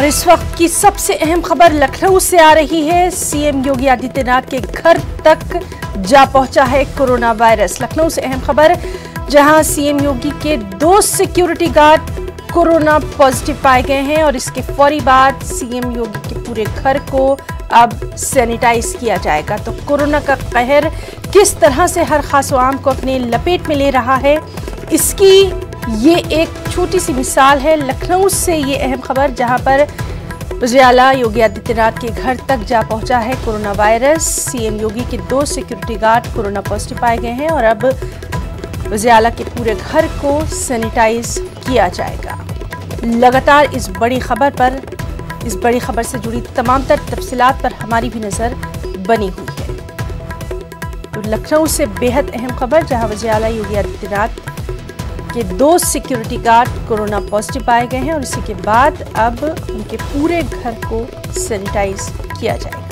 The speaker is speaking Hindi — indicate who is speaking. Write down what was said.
Speaker 1: और इस वक्त की सबसे अहम खबर लखनऊ से आ रही है। सीएम योगी आदित्यनाथ के घर तक जा पहुंचा है कोरोना वायरस। लखनऊ से अहम खबर, जहां सीएम योगी के 2 सिक्योरिटी गार्ड कोरोना पॉजिटिव पाए गए हैं और इसके फौरी बाद सीएम योगी के पूरे घर को अब सैनिटाइज किया जाएगा। तो कोरोना का कहर किस तरह से हर खास व आम को अपने लपेट में ले रहा है, इसकी ये एक छोटी सी मिसाल है। लखनऊ से ये अहम खबर, जहां पर वज़ीर आला योगी आदित्यनाथ के घर तक जा पहुंचा है कोरोना वायरस। सीएम योगी के 2 सिक्योरिटी गार्ड कोरोना पॉजिटिव पाए गए हैं और अब वज़ीर आला के पूरे घर को सैनिटाइज किया जाएगा। लगातार इस बड़ी खबर से जुड़ी तमाम तफसीलात पर हमारी भी नजर बनी हुई है। तो लखनऊ से बेहद अहम खबर, जहां वज़ीर आला योगी आदित्यनाथ के 2 सिक्योरिटी गार्ड कोरोना पॉजिटिव पाए गए हैं और इसी के बाद अब उनके पूरे घर को सैनिटाइज किया जाएगा।